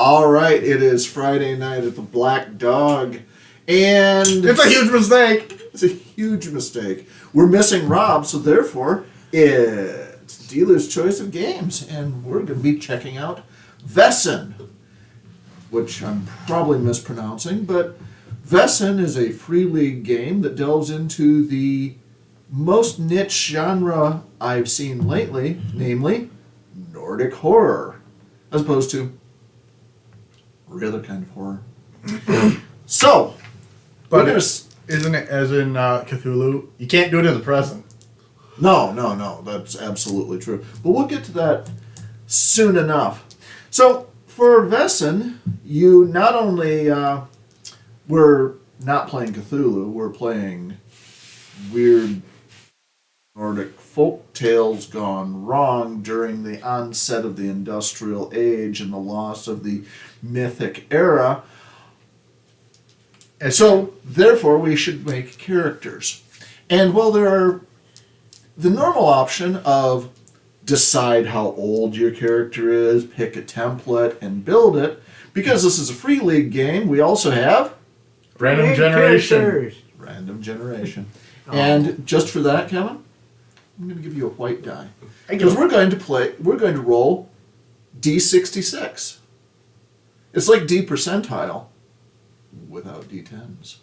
All right, it is Friday night at the Black Dog, and It's a huge mistake. It's a huge mistake. We're missing Rob, so therefore it's Dealer's Choice of Games, and we're going to be checking out Vaesen, which I'm probably mispronouncing, but Vaesen is a free league game that delves into the most niche genre I've seen lately, namely Nordic horror, as opposed to every other kind of horror. So, But isn't it as in Cthulhu? You can't do it in the present. No, that's absolutely true. But we'll get to that soon enough. So, for Vaesen, you not only, we're not playing Cthulhu, we're playing weird Nordic folk tales gone wrong during the onset of the industrial age and the loss of the mythic era. And so, therefore, we should make characters. And while there are the normal option of decide how old your character is, pick a template, and build it, because this is a free league game, we also have Random generation. Characters. random generation. And just for that, Kevin, I'm going to give you a white die. I Because go. we're going to roll D66. It's like D percentile without D10s.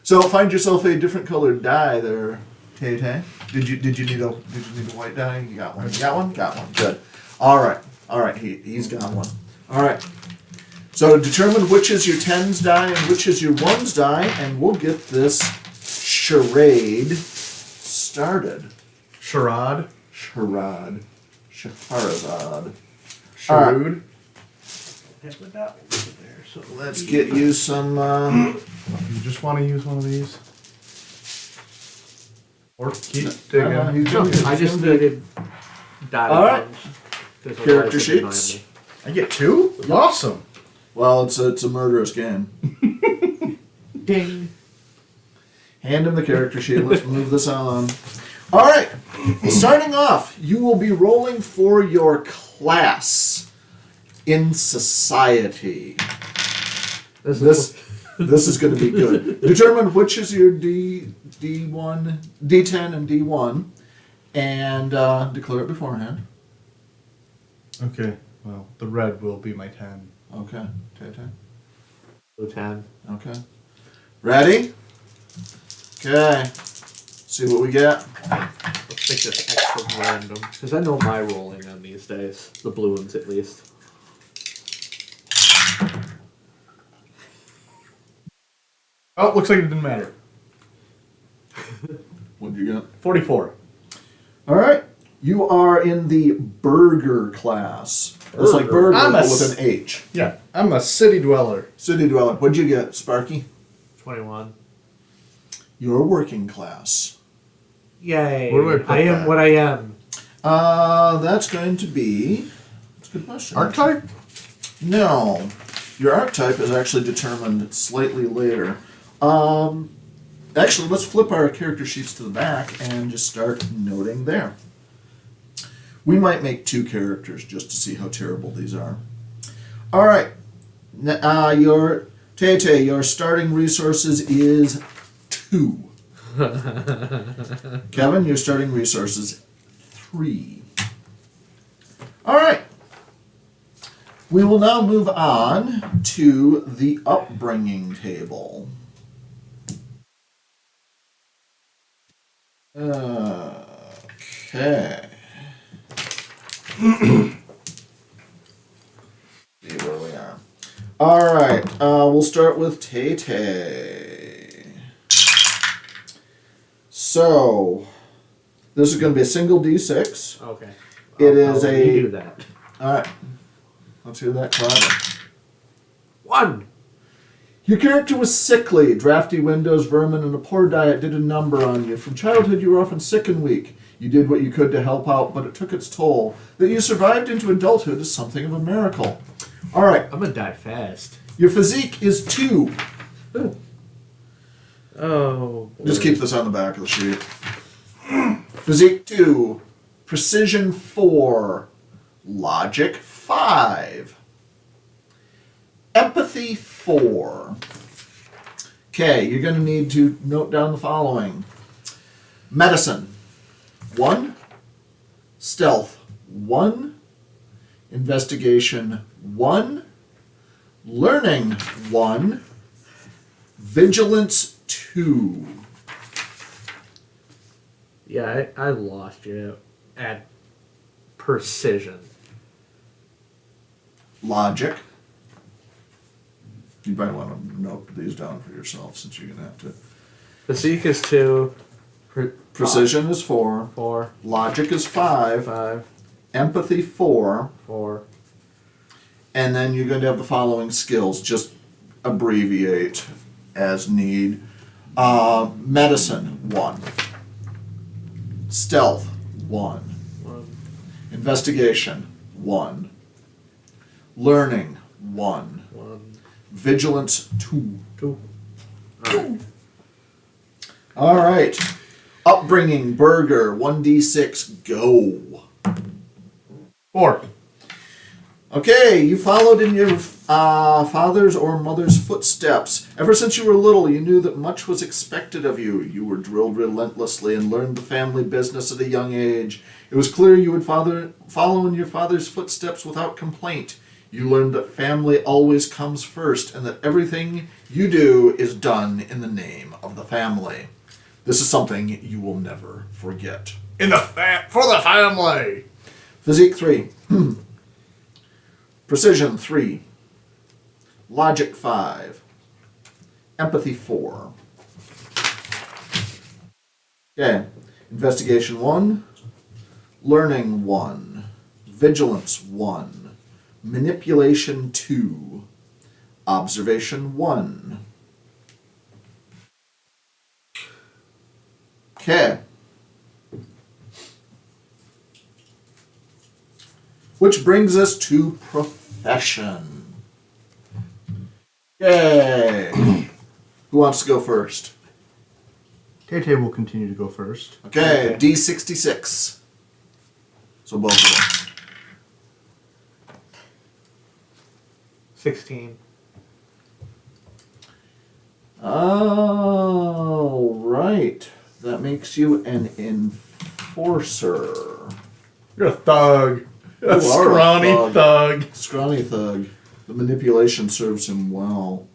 So find yourself a different colored die there, Tay. Did you need a white die? You got one. You got one? Got one. Good. All right. He's got one. All right. So determine which is your tens die and which is your ones die, and we'll get this charade started. Charade. Charade. Shaharazad. Charade. Put that one over there. So Let's get you some. You just want to use one of these? Or keep digging. I just needed die. All right. ones, 'cause Character otherwise it'd annoy sheets. me. I get two? Awesome. Well, it's a murderous game. Ding. Hand him the character sheet. Let's move this on. All right. Starting off, you will be rolling for your class in society. This is going to be good. Determine which is your D1, D10, and D1, and declare it beforehand. Okay. Well, the red will be my 10. Okay. Tay. Ten. Okay. Ready? Okay. See what we get. Let's make this extra random. Because I know my rolling on these days. The blue ones at least. Oh, looks like it didn't matter. What did you get? 44. All right. You are in the burger class. It's like burger I'm but a with an H. Yeah, I'm a city dweller. City dweller. What'd you get, Sparky? 21. You're working class. Yay. Where do I put I am that? what I am. That's going to be. That's a good question. Archetype? No. Your archetype is actually determined slightly later. Actually, let's flip our character sheets to the back and just start noting there. We might make two characters just to see how terrible these are. All right. Your Tay, your starting resources is 2. Kevin, your starting resources 3. All right. We will now move on to the upbringing table. Okay. See where we are. All right. We'll start with Tay. So, this is going to be a single D6. Okay. It is I'll a- you do that. All right. Let's hear that clap. 1. Your character was sickly. Drafty windows, vermin, and a poor diet did a number on you. From childhood, you were often sick and weak. You did what you could to help out, but it took its toll. That you survived into adulthood is something of a miracle. All right. I'm gonna die fast. Your physique is 2. Oh. Just keep this on the back of the sheet. Physique 2. Precision 4. Logic 5. 4. Okay, you're going to need to note down the following. Medicine, 1. Stealth, 1. Investigation, 1. Learning, 1. Vigilance, 2. Yeah, I lost you at precision. Logic. You might want to note these down for yourself since you're going to have to. Physique is 2. Precision is 4. 4. Logic is 5. 5. Empathy, 4. 4. And then you're going to have the following skills. Just abbreviate as need. Medicine, 1. Stealth, 1. 1. Investigation, 1. Learning, 1. 1. Vigilance, 2. 2. Alright. All right. Upbringing, burger, 1d6, go. 4. Okay, you followed in your father's or mother's footsteps. Ever since you were little, you knew that much was expected of you. You were drilled relentlessly and learned the family business at a young age. It was clear you would follow in your father's footsteps without complaint. You learned that family always comes first and that everything you do is done in the name of the family. This is something you will never forget. For the family. Physique 3. Precision 3. Logic 5. Empathy 4. Okay. Investigation 1. Learning 1. Vigilance 1. Manipulation 2. Observation 1. Okay. Which brings us to profession. Yay! Who wants to go first? Tay will continue to go first. Okay, D66. So both of them. 16. All right. That makes you an enforcer. You're a thug. A You are a scrawny thug. Scrawny thug. The manipulation serves him well.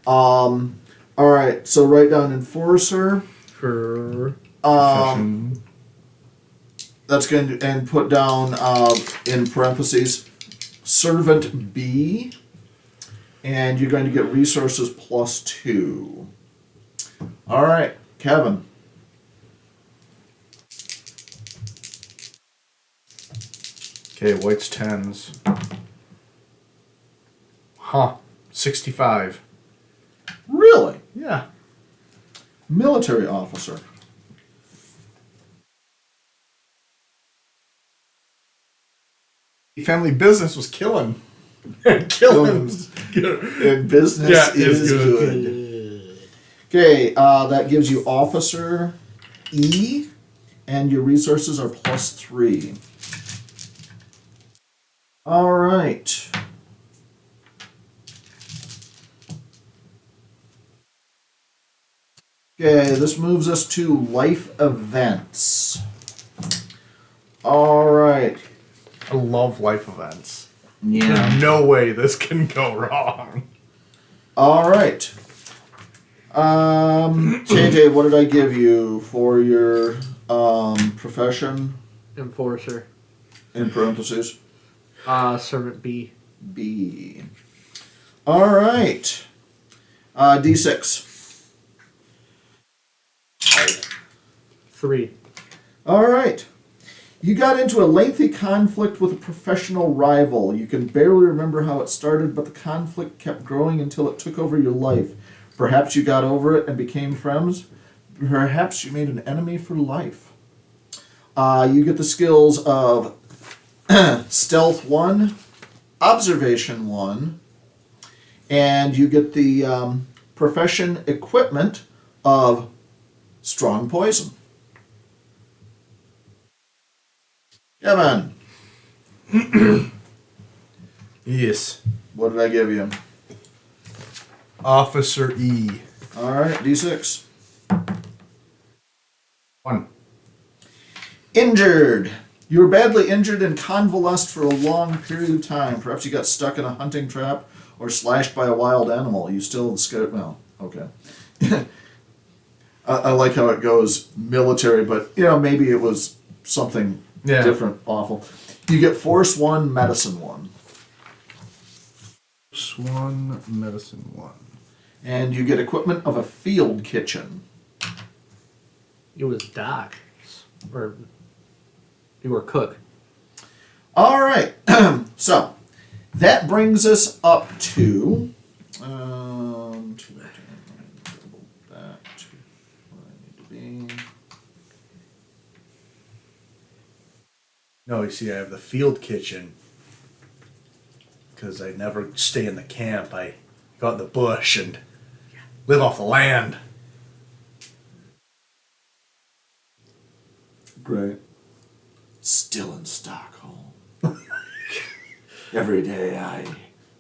All right. So write down enforcer. For Profession. That's going to and put down in parentheses servant B, and you're going to get resources +2. All right, Kevin. Okay, white's 10s. Huh. 65. Really? Yeah. Military officer. Family business was killing. Killings. And business Yeah, is is good. good. Okay, that gives you officer E, and your resources are +3. All right. Okay, this moves us to life events. All right. I love life events. Yeah. There's no way this can go wrong. All right. JJ, what did I give you for your profession enforcer. in parentheses? Servant B. B. All right. D6. 3. All right. You got into a lengthy conflict with a professional rival. You can barely remember how it started, but the conflict kept growing until it took over your life. Perhaps you got over it and became friends. Perhaps you made an enemy for life. You get the skills of Stealth 1, Observation 1, and you get the profession equipment of Strong Poison. Kevin, Yes. what did I give you? Officer E. All right, D6. 1. Injured. You were badly injured and convalesced for a long period of time. Perhaps you got stuck in a hunting trap or slashed by a wild animal. You still scared. Well, okay. I like how it goes military, but maybe it was something different, awful. You get Force 1, Medicine 1. Force 1, Medicine 1. And you get equipment of a field kitchen. You was Doc. Or you were Cook. All right. So that brings us up to that to where I need to be. No, you see, I have the field kitchen. Because I never stay in the camp. I go out in the bush and live off the land. Great. Still in Stockholm. Every day I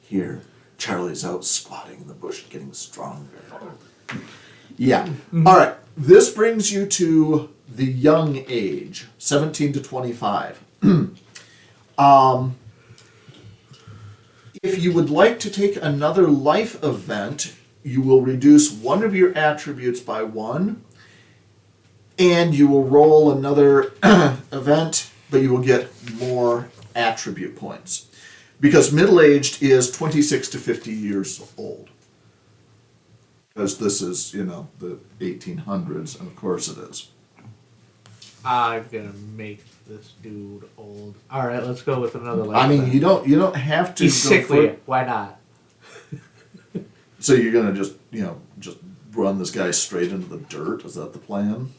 hear Charlie's out squatting in the bush, getting stronger. Yeah. All right. This brings you to the young age, 17 to 25. If you would like to take another life event, you will reduce one of your attributes by 1, and you will roll another event, but you will get more attribute points. Because middle-aged is 26 to 50 years old. Because this is, the 1800s, and of course it is. I'm gonna make this dude old. All right, let's go with another. I mean, you don't have to. He's go sickly. for- Why not? So you're gonna just run this guy straight into the dirt? Is that the plan?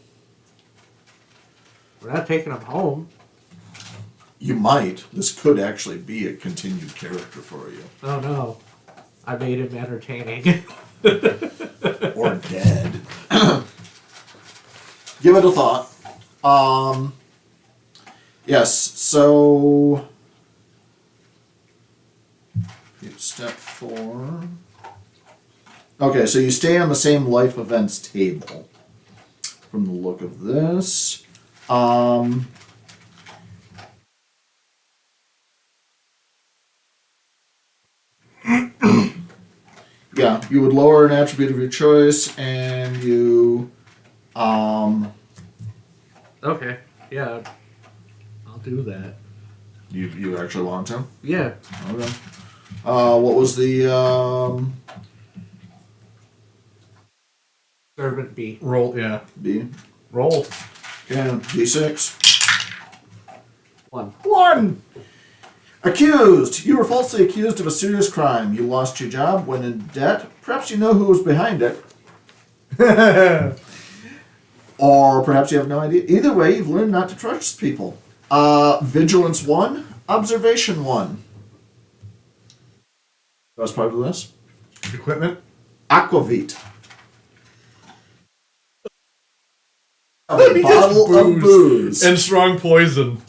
We're not taking him home. You might. This could actually be a continued character for you. Oh no, I made him entertaining. Or dead. Give it a thought. Yes, so step 4. Okay, so you stay on the same life events table from the look of this. Yeah, you would lower an attribute of your choice, and you, Okay, yeah, I'll do that. you actually want to? Yeah, Okay. What was the, servant B. Roll, yeah. B? Roll. Okay, D6. 1. 1! Accused! You were falsely accused of a serious crime. You lost your job, went in debt. Perhaps you know who was behind it. Or perhaps you have no idea. Either way, you've learned not to trust people. Vigilance 1, Observation 1. That's part of this. Equipment? Aquavit. A bottle of booze. And strong poison.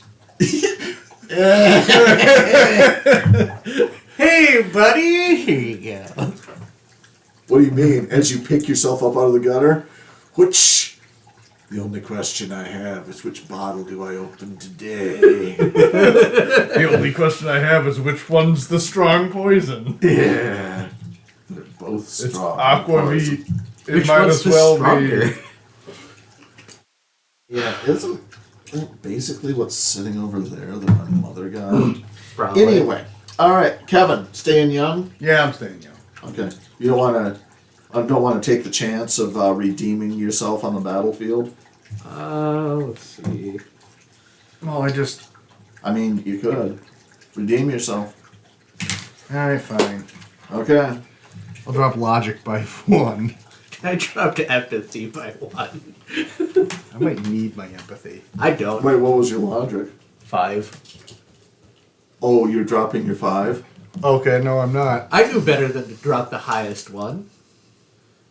Hey, buddy, here you go. What do you mean? As you pick yourself up out of the gutter? The only question I have is which bottle do I open today? The only question I have is which one's the strong poison? Yeah. They're both It's strong. aquavit. It Which might one's as the well stronger? be. Yeah, isn't basically what's sitting over there that my mother got? Probably. Anyway. Alright, Kevin, staying young? Yeah, I'm staying young. Okay. You don't want to take the chance of redeeming yourself on the battlefield? Let's see. Well, I mean, you could. Redeem yourself. Alright, fine. Okay. I'll drop logic by 1. I dropped empathy by 1. I might need my empathy. I don't. Wait, what was your logic? 5. Oh, you're dropping your 5? Okay, no, I'm not. I do better than to drop the highest one.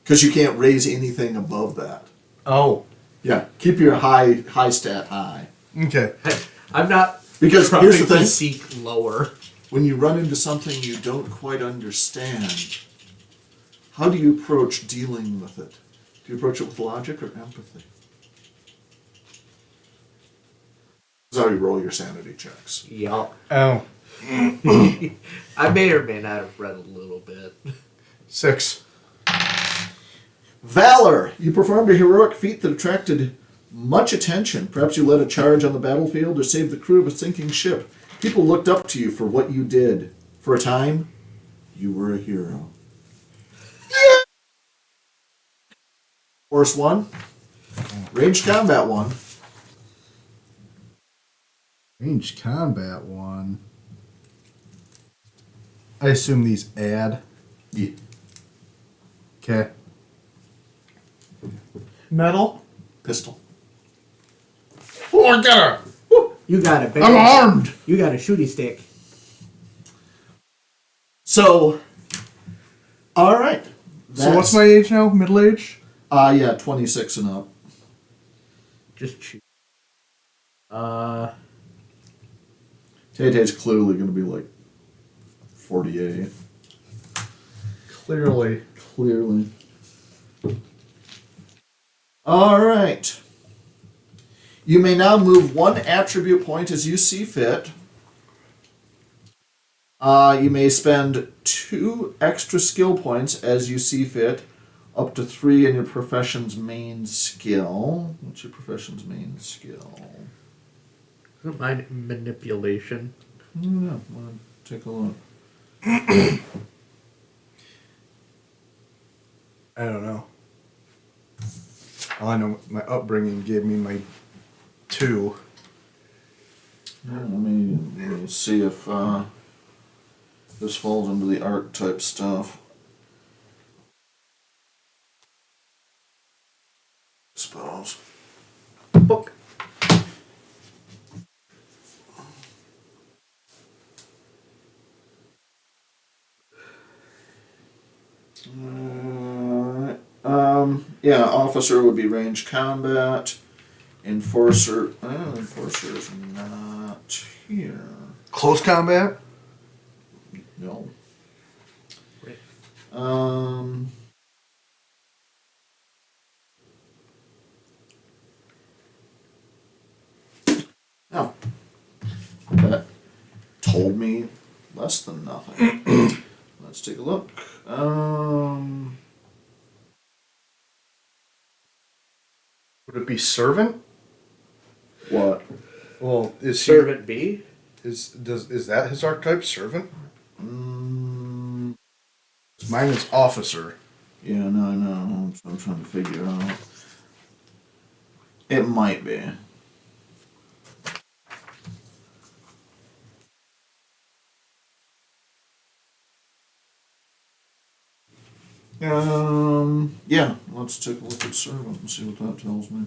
Because you can't raise anything above that. Oh. Yeah, keep your high stat high. Okay. I'm not Because trying here's the to thing. seek lower. When you run into something you don't quite understand, How do you approach dealing with it? Do you approach it with logic or empathy? This is how you roll your sanity checks. Yup. Oh, I may or may not have read a little bit. 6. Valor! You performed a heroic feat that attracted much attention. Perhaps you led a charge on the battlefield or saved the crew of a sinking ship. People looked up to you for what you did. For a time, you were a hero. Force 1. Ranged combat 1. Range combat 1. I assume these add. Yeah. Okay. Metal. Pistol. Oh, I got her! You got it, baby. I'm armed! You got a shooty stick. So, alright. So what's my age now? Middle age? Yeah, 26 and up. Just shoot. Tay-Tay's clearly going to be like 48. Clearly. Clearly. Alright. You may now move one attribute point as you see fit. You may spend 2 extra skill points as you see fit, up to 3 in your profession's main skill. What's your profession's main skill? Isn't mine manipulation? Yeah, well, take a look. I don't know. All I know, my upbringing gave me my 2. Yeah, let me see if this falls into the archetype stuff. Suppose. Book. Yeah, officer would be ranged combat. Enforcer, enforcer is not here. Close combat? No. Right. No. That told me less than nothing. Let's take a look. Would it be servant? What? Well, is Servant B? Is that his archetype? Servant? Mm, Mine is officer. yeah, no, I know. I'm trying to figure out. It might be. Yeah, let's take a look at servant and see what that tells me.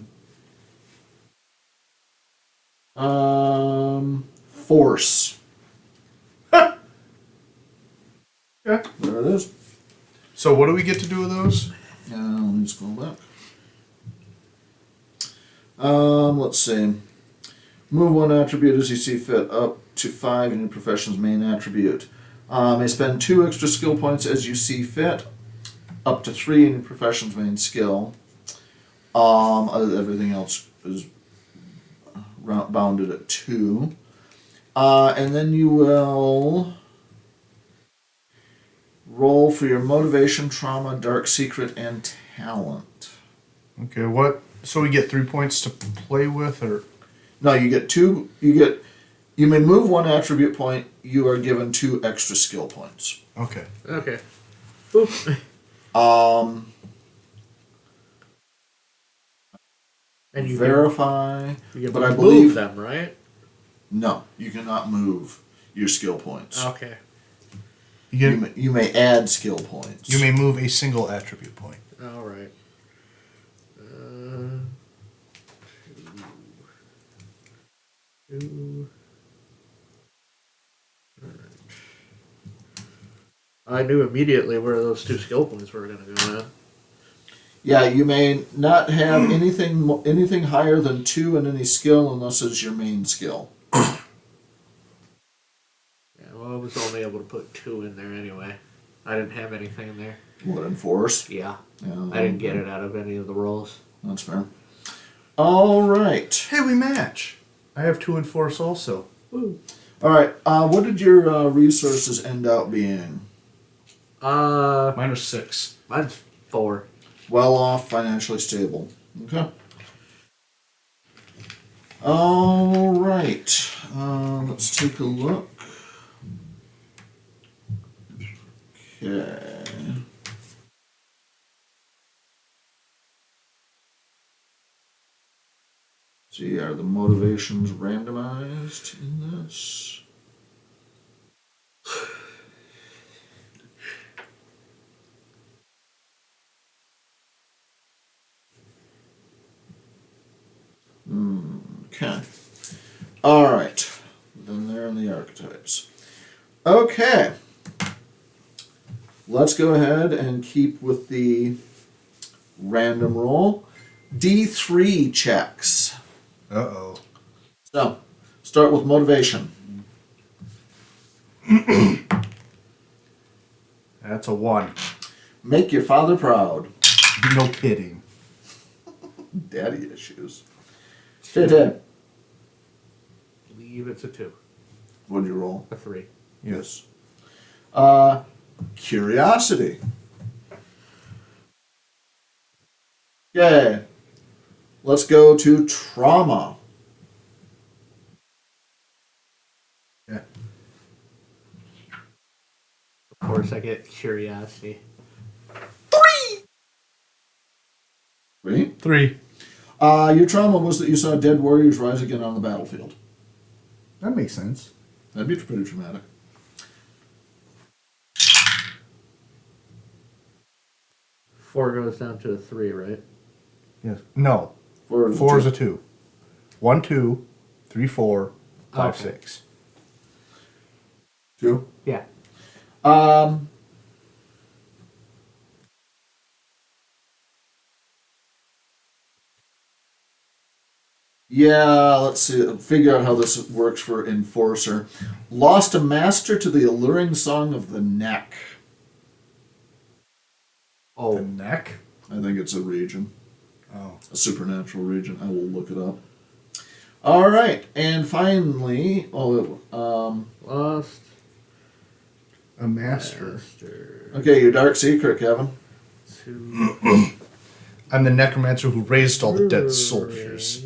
Force. Yeah. There it is. So what do we get to do with those? Let me scroll back. Let's see. Move one attribute as you see fit up to 5 in your profession's main attribute. May spend 2 extra skill points as you see fit, up to 3 in your profession's main skill. Everything else is bounded at 2. And then you will roll for your motivation, trauma, dark secret, and talent. Okay, what? So we get 3 points to play with, or No, you get 2. You may move 1 attribute point. You are given 2 extra skill points. okay. Okay. Oop. And you Verify. can but I move believe them, right? no, you cannot move your skill points. Okay. You may add skill points. You may move a single attribute point. All right. Two. All right. I knew immediately where those 2 skill points were going to go at. Yeah, you may not have anything higher than 2 in any skill unless it's your main skill. Yeah, well, I was only able to put 2 in there anyway. I didn't have anything in there. What, enforce? Yeah. Yeah, I didn't get it out of any of the rolls. That's fair. All right. Hey, we match. I have 2 and force also. Woo. All right. What did your resources end up being? Mine are 6. Mine's 4. Well off, financially stable. Okay. All right. Let's take a look. Okay. See, are the motivations randomized in this? Okay. All right. Then they're in the archetypes. Okay. Let's go ahead and keep with the random roll. D3 checks. Uh-oh. So, start with motivation. That's a 1. Make your father proud. No kidding. Daddy issues. Tay-tay. Believe it's a 2. What'd you roll? A 3. Yes. Curiosity. Okay. Let's go to trauma. Yeah. Of course, I get curiosity. 3. 3. Your trauma was that you saw dead warriors rise again on the battlefield. That makes sense. That'd be pretty traumatic. 4 goes down to a 3, right? Yes. No. 4 is 4 is two. a 2. 1, 2, 3, 4, 5, Okay. 6. 2. Yeah. Yeah, let's see. Figure out how this works for Enforcer. Lost a master to the alluring song of the neck. The Oh, neck? I think it's a region. Oh. A supernatural region. I will look it up. All right, and finally, lost. A master. Master. okay, your dark secret, Kevin. 2. I'm the necromancer who raised all the dead soldiers.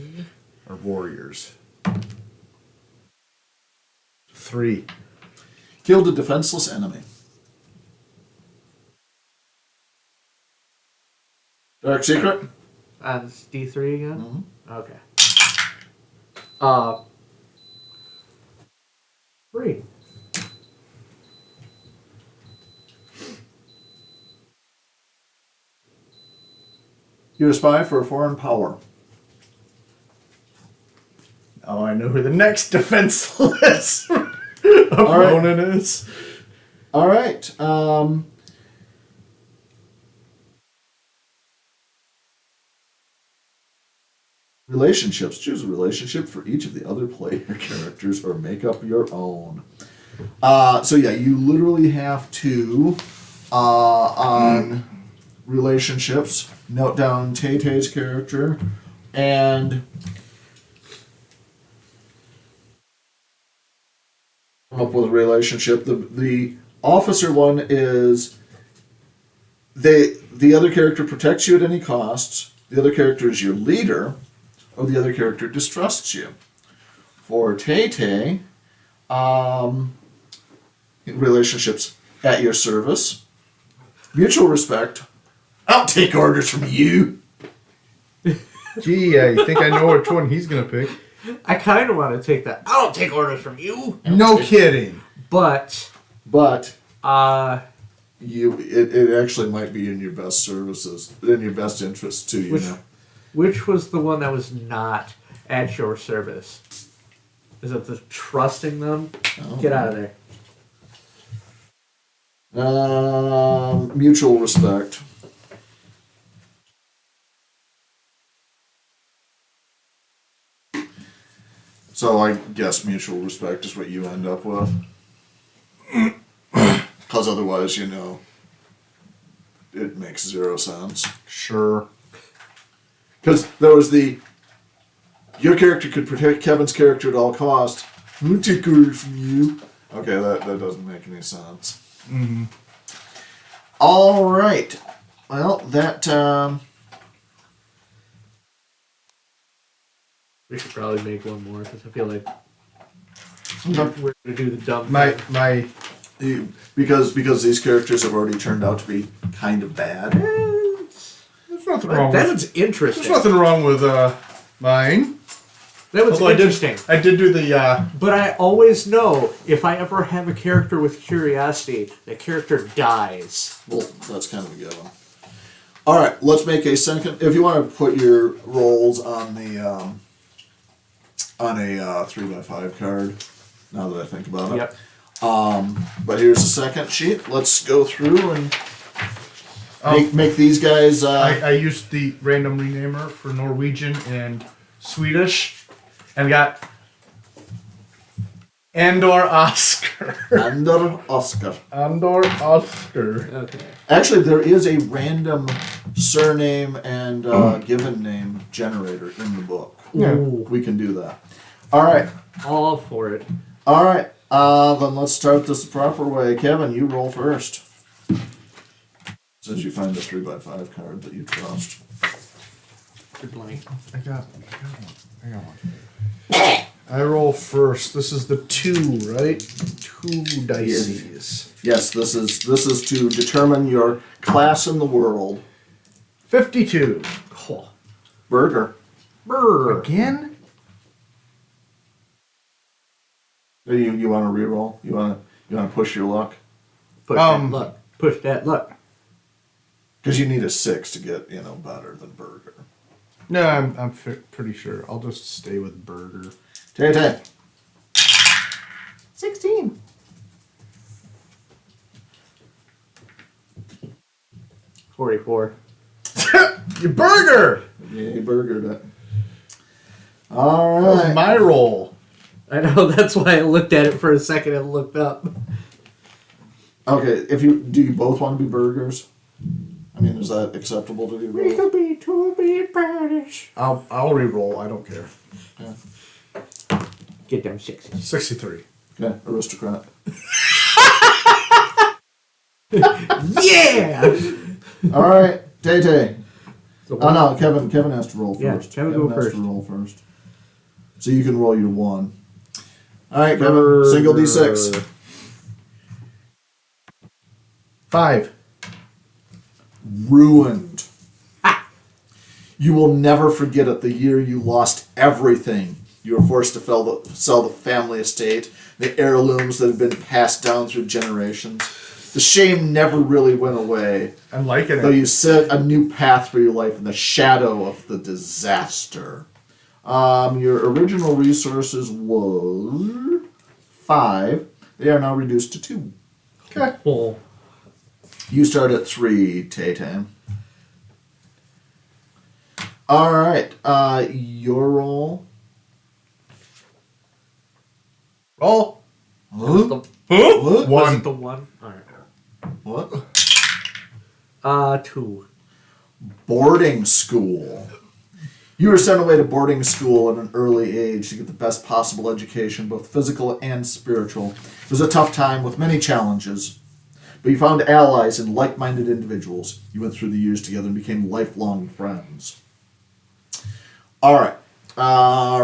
Or warriors. 3. Killed a defenseless enemy. Dark secret. It's D3 again? Mhm. Okay. 3. You're a spy for a foreign power. Oh, I know who the next defenseless right. opponent is. All right. Relationships. Choose a relationship for each of the other player characters or make up your own. So yeah, you literally have to, on relationships, note down Tay-Tay's character and come up with a relationship. The officer one is the other character protects you at any costs. The other character is your leader, or the other character distrusts you. For Tay-Tay, relationships at your service, mutual respect. I'll take orders from you. Gee, I think I know which one he's going to pick. I kind of want to take that. I don't take orders from you. No kidding. But, But it actually might be in your best services, in your best interest too. You know. which was the one that was not at your service? Is it the trusting them? Oh. Get out of there. Mutual respect. So I guess mutual respect is what you end up with. Because otherwise, it makes 0 sense. Sure. Because there was your character could protect Kevin's character at all costs. Who take orders from you? Okay, that doesn't make any sense. Mm-hmm. All right. Well, that We should probably make one more because I feel like Okay. we're gonna do the dumb. My thing. my because these characters have already turned out to be kind of bad. there's nothing wrong That with was interesting. there's nothing wrong with mine. That was Although interesting. I did do the But I always know if I ever have a character with curiosity, the character dies. Well, that's kind of a given. All right, let's make a second. If you want to put your rolls on the on a 3x5 card, now that I think about it. Yep. But here's the second sheet. Let's go through and Oh. make these guys. I used the random renamer for Norwegian and Swedish, and got Andor Oscar. Under Oscar. Andor Oscar. Okay. Actually, there is a random surname and given name generator in the book. Yeah. Ooh, We can do that. All right. all for it. All right. Then let's start this the proper way. Kevin, you roll first. Since you find the 3x5 card that you trust. Good blank. I got one. I roll first. This is the 2, right? 2 dice. Yes, this is to determine your class in the world. 52. Oh. Burger. Brr. Again? You want to reroll? You want to push your luck? Push that luck. Push that luck. Because you need a 6 to get better than burger. No, I'm pretty sure. I'll just stay with burger. Tay. 16. $44. Your burger! Yay, burgered it. All That was right. my roll. I know, that's why I looked at it for a second and looked up. Okay, do you both want to be burgers? I mean, is that acceptable to do We both? could be two meat patties. I'll re-roll. I don't care. Yeah. Get them 60s. 63. Okay, aristocrat. Yeah! All right, Tay. So Oh no, Kevin has to roll Yeah, first. Kevin go has first. to roll first. So you can roll your 1. All right, Kevin, single D6. 5. Ruined. You will never forget it. The year you lost everything. You were forced to sell the family estate, the heirlooms that had been passed down through generations. The shame never really went away, I'm liking though it. you set a new path for your life in the shadow of the disaster. Your original resources were 5. They are now reduced to 2. Okay. Oh. You start at 3, Tay. All right, your roll. Roll. Was the, What? was it 1. the one? Alright. What? 2. Boarding school. You were sent away to boarding school at an early age to get the best possible education, both physical and spiritual. It was a tough time with many challenges, but you found allies and like-minded individuals. You went through the years together and became lifelong friends. All right.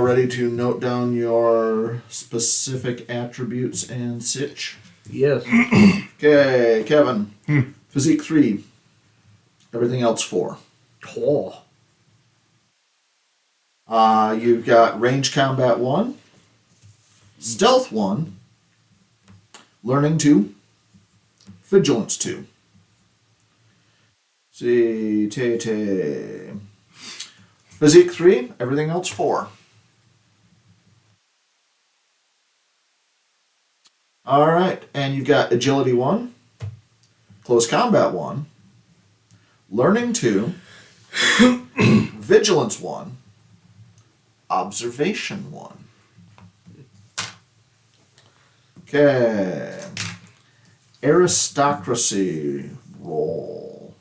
Ready to note down your specific attributes and sitch? Yes. Okay, Kevin. Physique 3. Everything else 4. Oh. You've got range combat 1, stealth 1, learning 2, vigilance 2. See, Tay. Physique 3, everything else 4. All right, and you've got agility 1, close combat 1, learning 2, vigilance 1, observation 1. Okay. Aristocracy roll.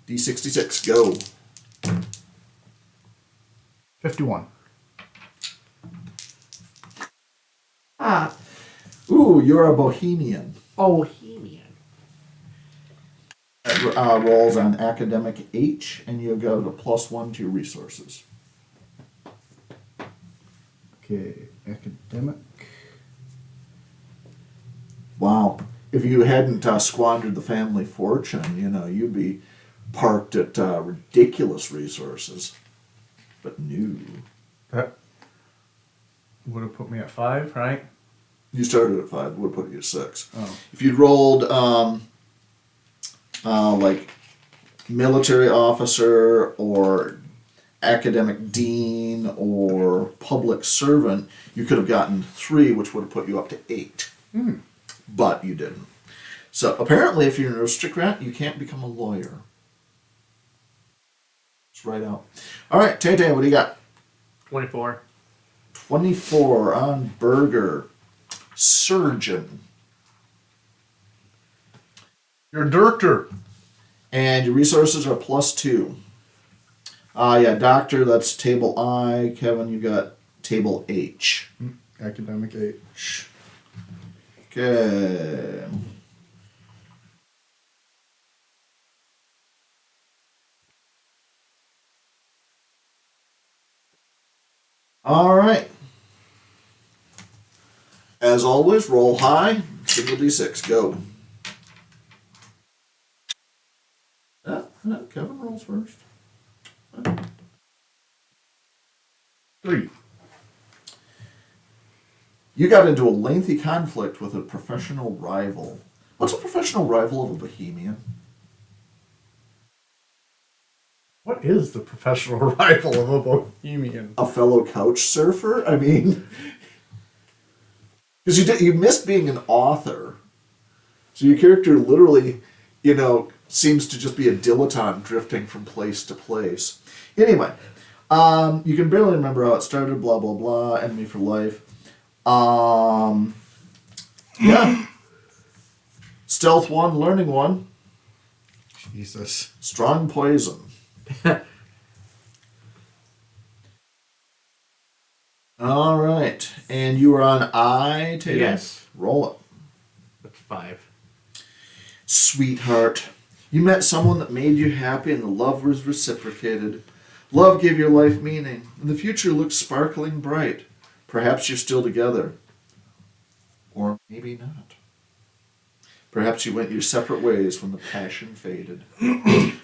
D66, go. 51. Ah, Ooh, you're a bohemian. Bohemian. That rolls on academic H, and you go to +1 to your resources. Okay, academic. Wow. If you hadn't squandered the family fortune, you'd be parked at ridiculous resources. But no. That would have put me at 5, right? You started at 5, would put you at 6. Oh. If you'd rolled like military officer or academic dean or public servant, you could have gotten 3, which would have put you up to 8. But you didn't. So apparently, if you're an aristocrat, you can't become a lawyer. It's right out. All right, Tay, what do you got? 24. 24 on Burger. Surgeon. You're a doctor. And your resources are +2. Yeah, doctor, that's table I. Kevin, you got table H. Academic H. Okay. All right. As always, roll high. Single D6. Go. Kevin rolls first. 3. You got into a lengthy conflict with a professional rival. What's a professional rival of a bohemian? What is the professional rival of a bohemian? A fellow couch surfer? I mean, because you missed being an author. So your character literally, seems to just be a dilettante drifting from place to place. Anyway, you can barely remember how it started, blah, blah, blah, enemy for life. Yeah. Stealth 1, learning 1. Jesus. Strong poison. All right. And you were on I, Tatum? Yes. Roll it. That's 5. Sweetheart, you met someone that made you happy and the love was reciprocated. Love gave your life meaning, and the future looks sparkling bright. Perhaps you're still together. Or maybe not. Perhaps you went your separate ways when the passion faded.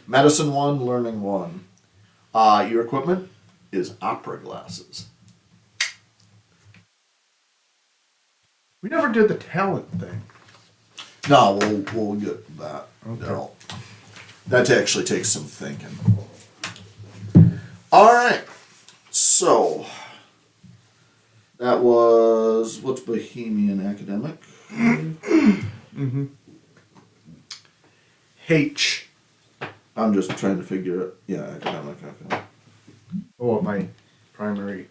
Medicine 1, learning 1. Your equipment is opera glasses. We never did the talent thing. No, we'll get that. Okay. No. That actually takes some thinking. All right. So, that was, what's Bohemian Academic? H. I'm just trying to figure it. Yeah, academic. Okay. Oh, my primary.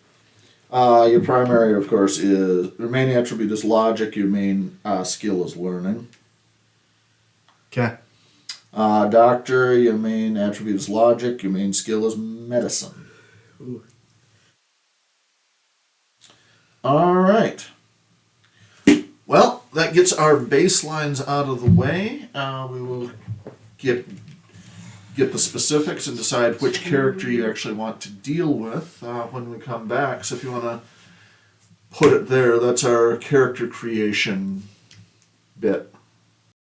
Your primary, of course, is, your main attribute is logic, your main skill is learning. Okay. Doctor, your main attribute is logic, your main skill is medicine. Ooh. All right. Well, that gets our baselines out of the way. We will get the specifics and decide which character you actually want to deal with when we come back. So if you want to put it there, that's our character creation bit.